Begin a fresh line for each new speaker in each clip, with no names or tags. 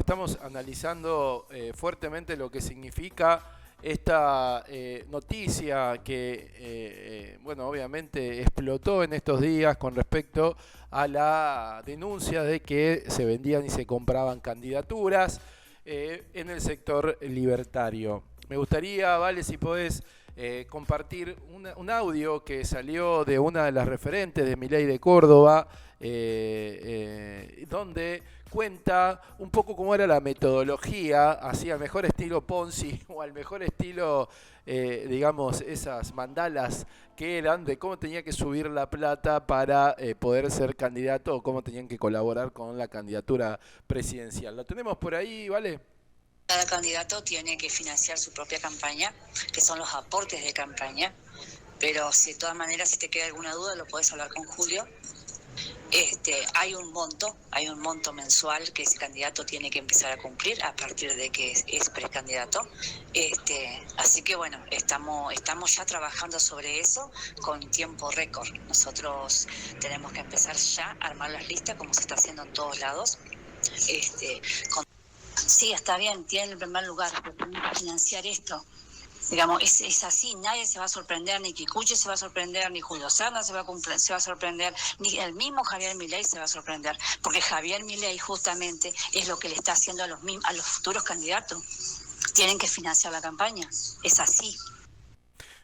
estamos analizando fuertemente lo que significa esta noticia que, bueno, obviamente explotó en estos días con respecto a la denuncia de que se vendían y se compraban candidaturas en el sector libertario. Me gustaría, Vale, si podés compartir un audio que salió de una de las referentes de Milei de Córdoba, donde cuenta un poco cómo era la metodología, así al mejor estilo Ponzi o al mejor estilo, digamos, esas mandalas que eran de cómo tenía que subir la plata para poder ser candidato o cómo tenían que colaborar con la candidatura presidencial. ¿Lo tenemos por ahí, Vale?
Cada candidato tiene que financiar su propia campaña, que son los aportes de campaña, pero si de todas maneras, si te queda alguna duda, lo podés hablar con Julio. Hay un monto mensual que ese candidato tiene que empezar a cumplir a partir de que es precandidato. Así que bueno, estamos ya trabajando sobre eso con tiempo récord. Nosotros tenemos que empezar ya a armar las listas como se está haciendo en todos lados. Sí, está bien, tiene el primer lugar, pero tenemos que financiar esto. Digamos, es así, nadie se va a sorprender, ni Kikuchi se va a sorprender, ni Julio Serna se va a sorprender, ni el mismo Javier Milei se va a sorprender, porque Javier Milei justamente es lo que le está haciendo a los futuros candidatos. Tienen que financiar la campaña, es así.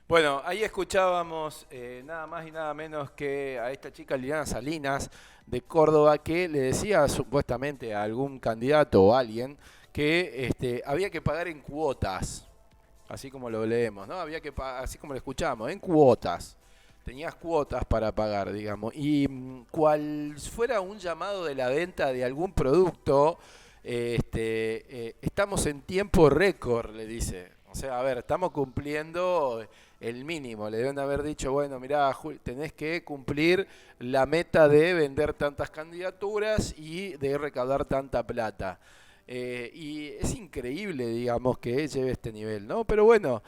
Bueno, ahí escuchábamos nada más y nada menos que a esta chica Liliana Salinas de Córdoba, que le decía supuestamente a algún candidato o alguien que había que pagar en cuotas. Así como lo leemos, ¿no? Había que así como lo escuchamos, en cuotas. Tenías cuotas para pagar, digamos. Y cual fuera un llamado de la venta de algún producto, estamos en tiempo récord, le dice. O sea, a ver, estamos cumpliendo el mínimo. Le deben haber dicho, bueno, mirá, tenés que cumplir la meta de vender tantas candidaturas y de recaudar tanta plata. Y es increíble, digamos, que lleve este nivel, ¿no? Pero bueno,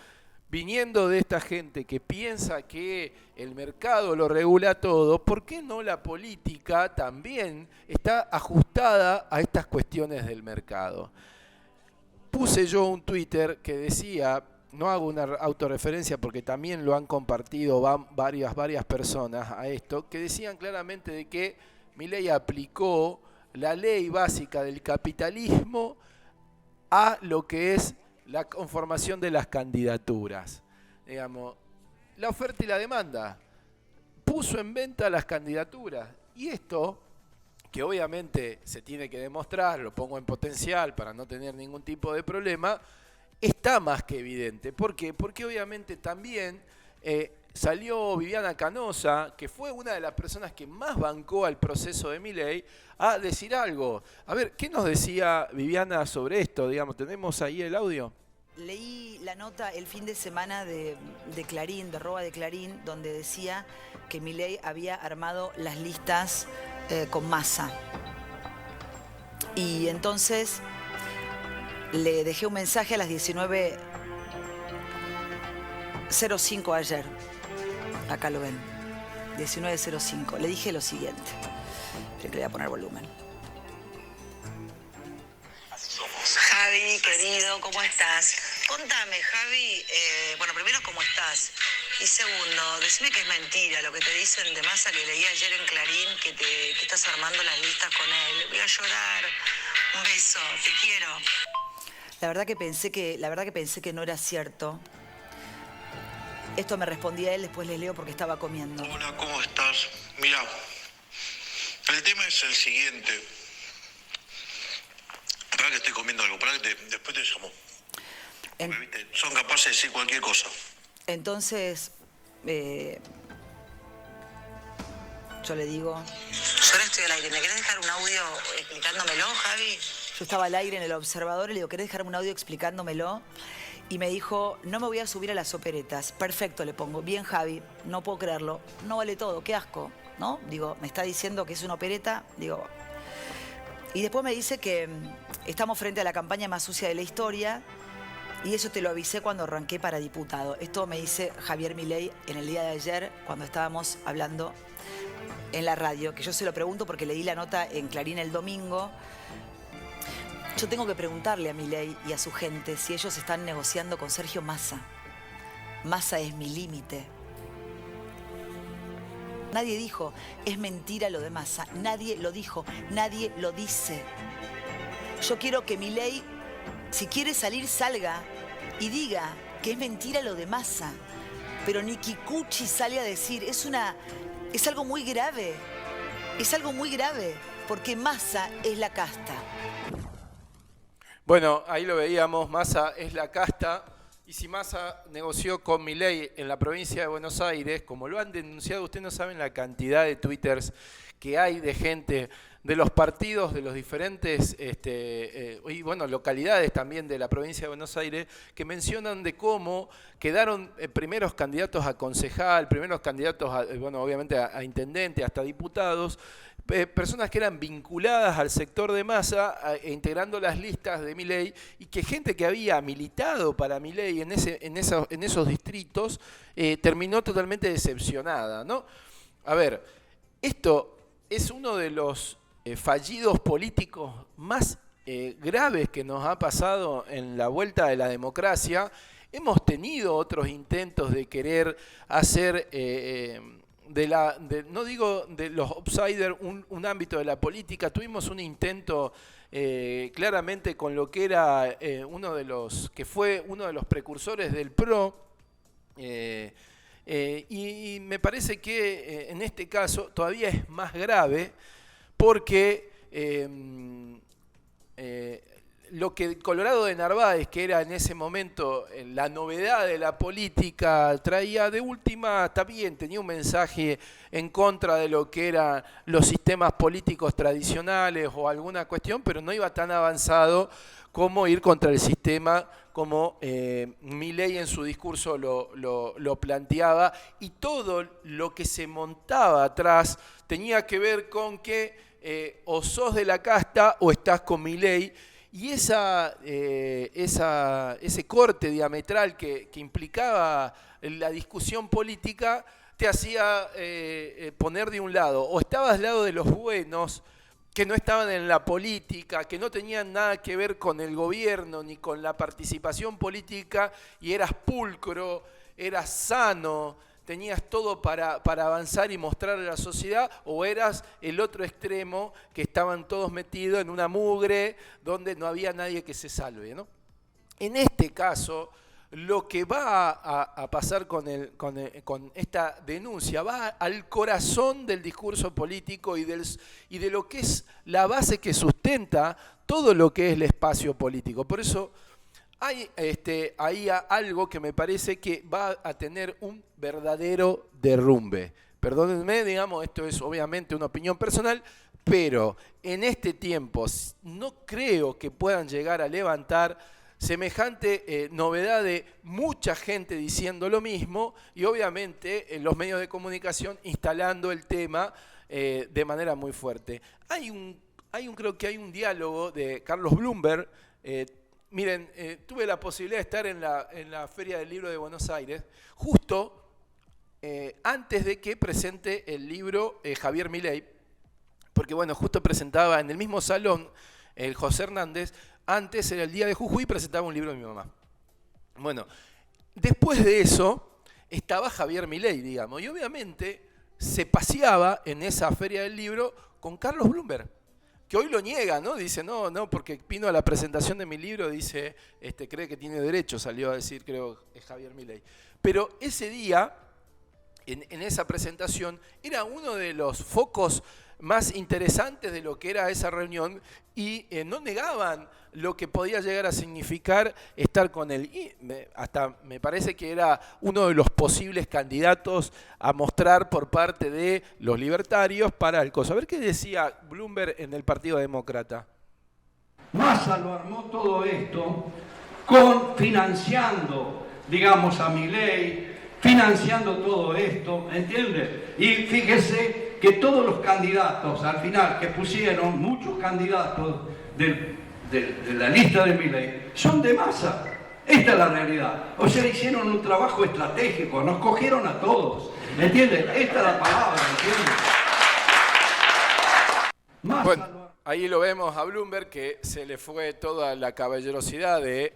viniendo de esta gente que piensa que el mercado lo regula todo, ¿por qué no la política también está ajustada a estas cuestiones del mercado? Puse yo un Twitter que decía, no hago una autorreferencia porque también lo han compartido varias personas a esto, que decían claramente de que Milei aplicó la ley básica del capitalismo a lo que es la conformación de las candidaturas. Digamos, la oferta y la demanda. Puso en venta las candidaturas. Y esto, que obviamente se tiene que demostrar, lo pongo en potencial para no tener ningún tipo de problema, está más que evidente. ¿Por qué? Porque obviamente también salió Viviana Canosa, que fue una de las personas que más bancó al proceso de Milei, a decir algo. A ver, ¿qué nos decía Viviana sobre esto? Digamos, ¿tenemos ahí el audio?
Leí la nota el fin de semana de Clarín, de arroba de Clarín, donde decía que Milei había armado las listas con Massa. Y entonces le dejé un mensaje a las 19:05 ayer. Acá lo ven. 19:05. Le dije lo siguiente. Le voy a poner volumen.
Javi, querido, ¿cómo estás? Contame, Javi, bueno, primero, ¿cómo estás? Y segundo, decime que es mentira lo que te dicen de Massa, que leí ayer en Clarín, que estás armando las listas con él. Voy a llorar. Un beso, te quiero.
La verdad que pensé que no era cierto. Esto me respondía él, después les leo porque estaba comiendo.
Hola, ¿cómo estás? Mira, el tema es el siguiente. Pará que estoy comiendo algo, pará que después te llamo. Son capaces de decir cualquier cosa.
Entonces, yo le digo...
Yo no estoy al aire, ¿me querés dejar un audio explicándomelo, Javi?
Yo estaba al aire en El Observador y le digo, ¿querés dejarme un audio explicándomelo? Y me dijo, no me voy a subir a las operetas. Perfecto, le pongo. Bien, Javi, no puedo creerlo. No vale todo, qué asco, ¿no? Digo, me está diciendo que es una opereta. Digo... Y después me dice que estamos frente a la campaña más sucia de la historia y eso te lo avisé cuando arranqué para diputado. Esto me dice Javier Milei en el día de ayer cuando estábamos hablando en la radio, que yo se lo pregunto porque leí la nota en Clarín el domingo. Yo tengo que preguntarle a Milei y a su gente si ellos están negociando con Sergio Massa. Massa es mi límite. Nadie dijo, es mentira lo de Massa. Nadie lo dijo, nadie lo dice. Yo quiero que Milei, si quiere salir, salga y diga que es mentira lo de Massa. Pero ni Kikuchi sale a decir, es algo muy grave. Es algo muy grave, porque Massa es la casta.
Bueno, ahí lo veíamos, Massa es la casta. Y si Massa negoció con Milei en la provincia de Buenos Aires, como lo han denunciado, ustedes no saben la cantidad de twitters que hay de gente de los partidos, de los diferentes y bueno, localidades también de la provincia de Buenos Aires, que mencionan de cómo quedaron primeros candidatos a concejal, primeros candidatos, bueno, obviamente a intendente, hasta diputados, personas que eran vinculadas al sector de Massa, integrando las listas de Milei, y que gente que había militado para Milei en esos distritos terminó totalmente decepcionada, ¿no? A ver, esto es uno de los fallidos políticos más graves que nos ha pasado en la vuelta de la democracia. Hemos tenido otros intentos de querer hacer no digo de los outsiders un ámbito de la política. Tuvimos un intento claramente con lo que era fue uno de los precursores del PRO, y me parece que en este caso todavía es más grave, porque lo que Colorado de Narváez, que era en ese momento la novedad de la política, traía de última, está bien, tenía un mensaje en contra de lo que eran los sistemas políticos tradicionales o alguna cuestión, pero no iba tan avanzado como ir contra el sistema, como Milei en su discurso lo planteaba, y todo lo que se montaba atrás tenía que ver con que o sos de la casta o estás con Milei. Y ese corte diametral que implicaba la discusión política te hacía poner de un lado, o estabas al lado de los buenos, que no estaban en la política, que no tenían nada que ver con el gobierno ni con la participación política, y eras pulcro, eras sano, tenías todo para avanzar y mostrar a la sociedad, o eras el otro extremo, que estaban todos metidos en una mugre donde no había nadie que se salve, ¿no? En este caso, lo que va a pasar con esta denuncia va al corazón del discurso político y de lo que es la base que sustenta todo lo que es el espacio político. Por eso hay ahí algo que me parece que va a tener un verdadero derrumbe. Perdónenme, digamos, esto es obviamente una opinión personal, pero en este tiempo no creo que puedan llegar a levantar semejante novedad de mucha gente diciendo lo mismo, y obviamente en los medios de comunicación instalando el tema de manera muy fuerte. Creo que hay un diálogo de Carlos Bloomberg. Miren, tuve la posibilidad de estar en la Feria del Libro de Buenos Aires, justo antes de que presente el libro Javier Milei, porque bueno, justo presentaba en el mismo salón el José Hernández, antes era el día de Jujuy, presentaba un libro de mi mamá. Bueno, después de eso estaba Javier Milei, digamos, y obviamente se paseaba en esa Feria del Libro con Carlos Bloomberg, que hoy lo niega, ¿no? Dice, no, porque vino a la presentación de mi libro, dice, cree que tiene derecho, salió a decir, creo, es Javier Milei. Pero ese día, en esa presentación, era uno de los focos más interesantes de lo que era esa reunión, y no negaban lo que podía llegar a significar estar con él. Y hasta me parece que era uno de los posibles candidatos a mostrar por parte de los libertarios para el coso. A ver qué decía Bloomberg en el Partido Demócrata.
Massa lo armó todo esto financiando, digamos, a Milei, financiando todo esto, ¿entiende? Y fíjese que todos los candidatos, al final, que pusieron, muchos candidatos de la lista de Milei, son de Massa. Esta es la realidad. O sea, hicieron un trabajo estratégico, nos cogieron a todos, ¿entiende? Esta es la palabra, ¿entiende? Massa
bueno, ahí lo vemos a Bloomberg, que se le fue toda la caballerosidad de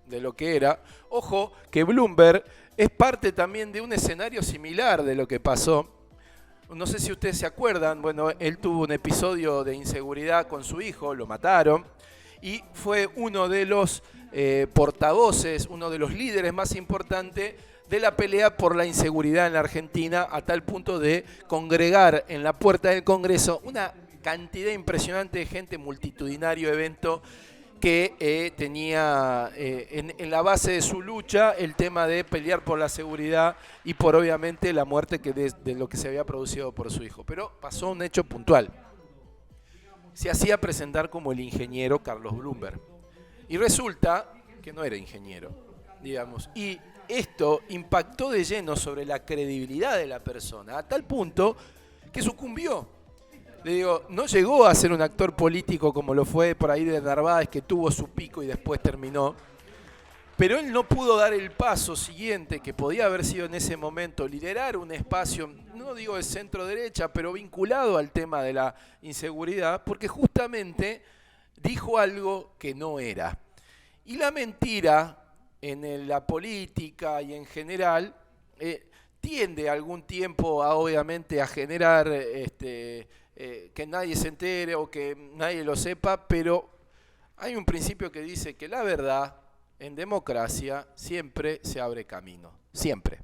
lo que era. Ojo, que Bloomberg es parte también de un escenario similar de lo que pasó. No sé si ustedes se acuerdan, bueno, él tuvo un episodio de inseguridad con su hijo, lo mataron, y fue uno de los portavoces, uno de los líderes más importantes de la pelea por la inseguridad en la Argentina, a tal punto de congregar en la puerta del Congreso una cantidad impresionante de gente, multitudinario evento, que tenía en la base de su lucha el tema de pelear por la seguridad y por obviamente la muerte de lo que se había producido por su hijo. Pero pasó un hecho puntual. Se hacía presentar como el ingeniero Carlos Bloomberg. Y resulta que no era ingeniero, digamos. Y esto impactó de lleno sobre la credibilidad de la persona, a tal punto que sucumbió. Le digo, no llegó a ser un actor político como lo fue por ahí de Narváez, que tuvo su pico y después terminó. Pero él no pudo dar el paso siguiente, que podía haber sido en ese momento liderar un espacio, no digo de centro derecha, pero vinculado al tema de la inseguridad, porque justamente dijo algo que no era. Y la mentira en la política y en general tiende algún tiempo obviamente a generar que nadie se entere o que nadie lo sepa, pero hay un principio que dice que la verdad en democracia siempre se abre camino, siempre.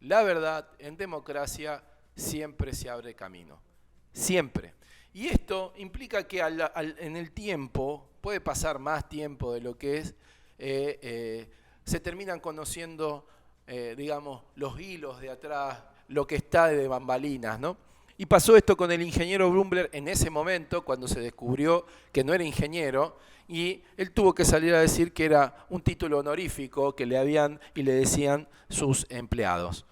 La verdad en democracia siempre se abre camino, siempre. Y esto implica que en el tiempo, puede pasar más tiempo de lo que es, se terminan conociendo, digamos, los hilos de atrás, lo que está de bambalinas, ¿no? Y pasó esto con el ingeniero Bloomberg en ese momento, cuando se descubrió que no era ingeniero, y él tuvo que salir a decir que era un título honorífico que le habían y le decían sus empleados.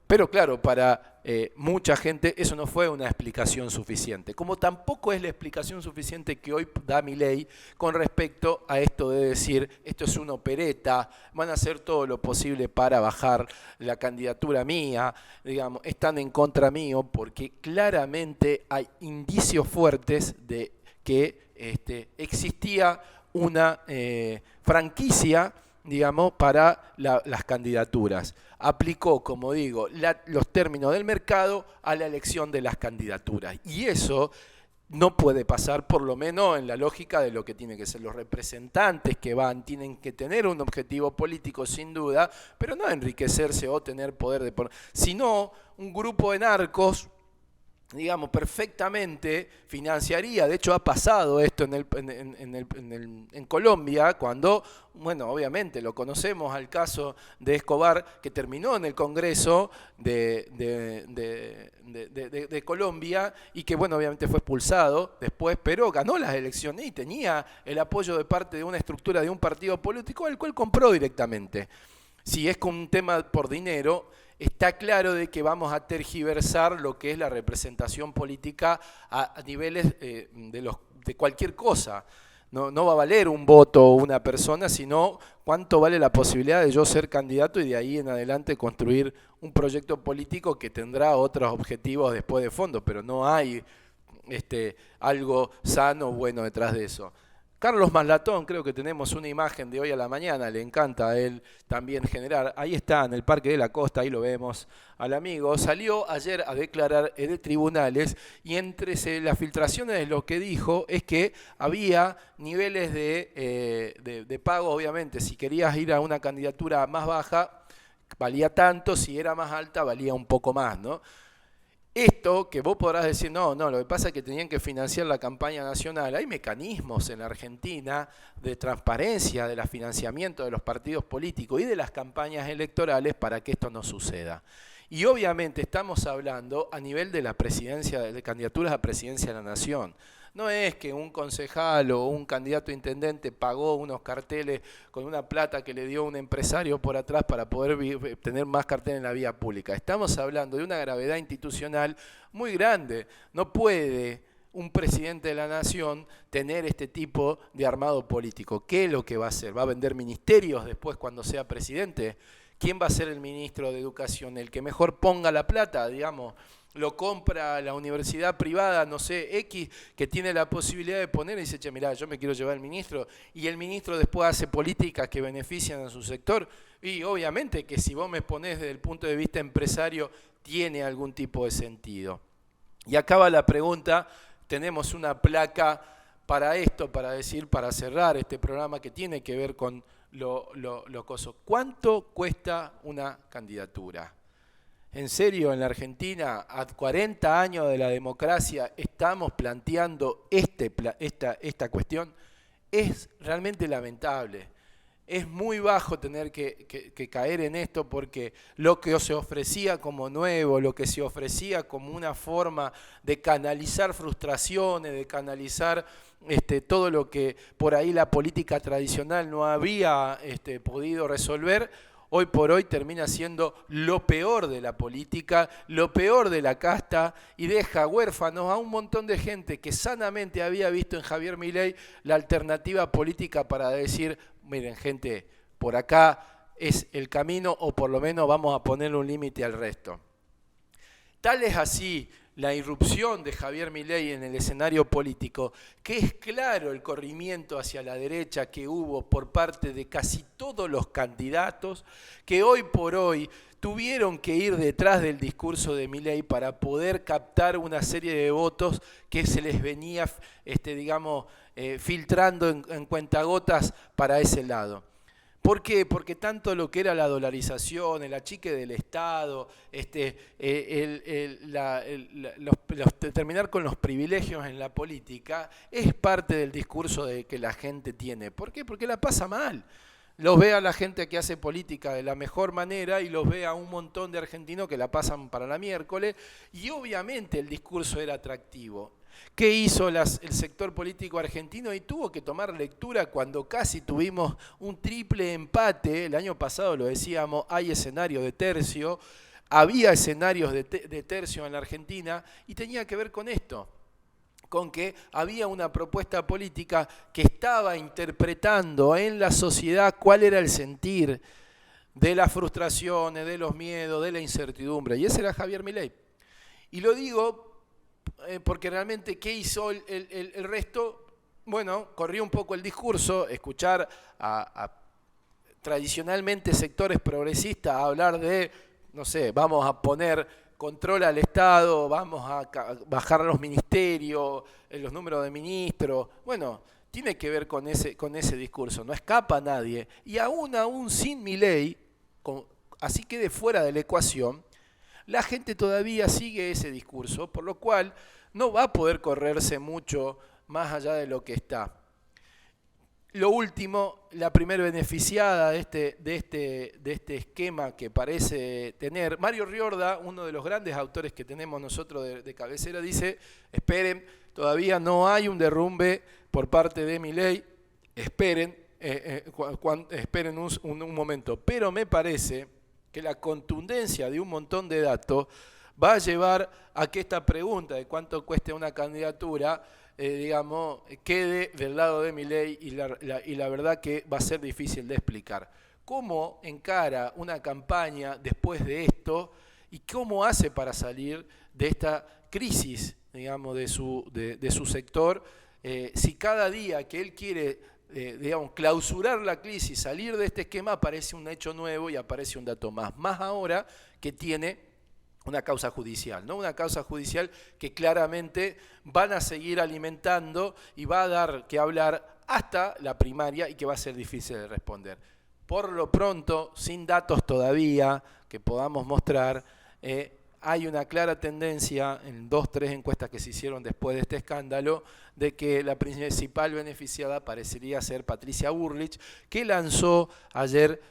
Pero claro, para mucha gente eso no fue una explicación suficiente, como tampoco es la explicación suficiente que hoy da Milei con respecto a esto de decir, esto es una opereta, van a hacer todo lo posible para bajar la candidatura mía, digamos, están en contra mío, porque claramente hay indicios fuertes de que existía una franquicia, digamos, para las candidaturas. Aplicó, como digo, los términos del mercado a la elección de las candidaturas. Y eso no puede pasar, por lo menos en la lógica de lo que tienen que ser los representantes que van, tienen que tener un objetivo político sin duda, pero no enriquecerse o tener poder sino un grupo de narcos, digamos, perfectamente financiaría. De hecho ha pasado esto en Colombia, cuando, bueno, obviamente lo conocemos al caso de Escobar, que terminó en el Congreso de Colombia y que, bueno, obviamente fue expulsado después, pero ganó las elecciones y tenía el apoyo de parte de una estructura de un partido político al cual compró directamente. Si es con un tema por dinero, está claro de que vamos a tergiversar lo que es la representación política a niveles de cualquier cosa. No va a valer un voto o una persona, sino cuánto vale la posibilidad de yo ser candidato y de ahí en adelante construir un proyecto político que tendrá otros objetivos después de fondo, pero no hay algo sano o bueno detrás de eso. Carlos Maslatón, creo que tenemos una imagen de hoy a la mañana, le encanta a él también generar. Ahí está, en el Parque de la Costa, ahí lo vemos al amigo. Salió ayer a declarar de tribunales y entre las filtraciones de lo que dijo es que había niveles de pago, obviamente. Si querías ir a una candidatura más baja, valía tanto, si era más alta, valía un poco más, ¿no? Esto que vos podrás decir, no, lo que pasa es que tenían que financiar la campaña nacional. Hay mecanismos en la Argentina de transparencia de los financiamientos de los partidos políticos y de las campañas electorales para que esto no suceda. Y obviamente estamos hablando a nivel de la presidencia, de candidaturas a presidencia de la Nación. No es que un concejal o un candidato a intendente pagó unos carteles con una plata que le dio un empresario por atrás para poder tener más carteles en la vía pública. Estamos hablando de una gravedad institucional muy grande. No puede un presidente de la Nación tener este tipo de armado político. ¿Qué es lo que va a hacer? ¿Va a vender ministerios después cuando sea presidente? ¿quién va a ser el ministro de Educación? El que mejor ponga la plata, digamos. Lo compra la universidad privada, no sé, X, que tiene la posibilidad de poner y dice, che, mirá, yo me quiero llevar al ministro, y el ministro después hace políticas que benefician a su sector, y obviamente que si vos me ponés desde el punto de vista empresario, tiene algún tipo de sentido. Y acaba la pregunta, tenemos una placa para esto, para decir, para cerrar este programa que tiene que ver con lo coso. ¿Cuánto cuesta una candidatura? ¿En serio, en la Argentina, a 40 años de la democracia, estamos planteando esta cuestión? Es realmente lamentable. Es muy bajo tener que caer en esto porque lo que se ofrecía como nuevo, lo que se ofrecía como una forma de canalizar frustraciones, de canalizar todo lo que por ahí la política tradicional no había podido resolver, hoy por hoy termina siendo lo peor de la política, lo peor de la casta y deja huérfanos a un montón de gente que sanamente había visto en Javier Milei la alternativa política para decir, miren gente, por acá es el camino o por lo menos vamos a ponerle un límite al resto. Tal es así la irrupción de Javier Milei en el escenario político, que es claro el corrimiento hacia la derecha que hubo por parte de casi todos los candidatos, que hoy por hoy tuvieron que ir detrás del discurso de Milei para poder captar una serie de votos que se les venía, filtrando en cuentagotas para ese lado. ¿Por qué? Porque tanto lo que era la dolarización, el achique del Estado, terminar con los privilegios en la política, es parte del discurso de que la gente tiene. ¿Por qué? Porque la pasa mal. Los ve a la gente que hace política de la mejor manera y los ve a un montón de argentinos que la pasan para la miércoles y obviamente el discurso era atractivo. ¿Qué hizo el sector político argentino? Y tuvo que tomar lectura cuando casi tuvimos un triple empate. El año pasado lo decíamos, hay escenario de tercio, había escenarios de tercio en la Argentina y tenía que ver con esto, con que había una propuesta política que estaba interpretando en la sociedad cuál era el sentir de las frustraciones, de los miedos, de la incertidumbre. Y ese era Javier Milei. Y lo digo porque realmente, ¿qué hizo el resto? Bueno, corrió un poco el discurso, escuchar a tradicionalmente sectores progresistas hablar de, no sé, vamos a poner control al Estado, vamos a bajar los ministerios, los números de ministros. Bueno, tiene que ver con ese discurso, no escapa a nadie. Y aún sin Milei, así quede fuera de la ecuación, la gente todavía sigue ese discurso, por lo cual no va a poder correrse mucho más allá de lo que está. Lo último, la primera beneficiada de este esquema que parece tener, Mario Riorda, uno de los grandes autores que tenemos nosotros de cabecera, dice, esperen, todavía no hay un derrumbe por parte de Milei, esperen un momento, pero me parece que la contundencia de un montón de datos va a llevar a que esta pregunta de cuánto cuesta una candidatura, quede del lado de Milei y la verdad que va a ser difícil de explicar. ¿Cómo encara una campaña después de esto y cómo hace para salir de esta crisis, de su sector? Si cada día que él quiere clausurar la crisis, salir de este esquema, aparece un hecho nuevo y aparece un dato más ahora que tiene una causa judicial, ¿no? Una causa judicial que claramente van a seguir alimentando y va a dar que hablar hasta la primaria y que va a ser difícil de responder. Por lo pronto, sin datos todavía que podamos mostrar, hay una clara tendencia en 2-3 encuestas que se hicieron después de este escándalo de que la principal beneficiada parecería ser Patricia Bullrich, que lanzó ayer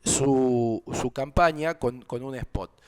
su campaña con un spot.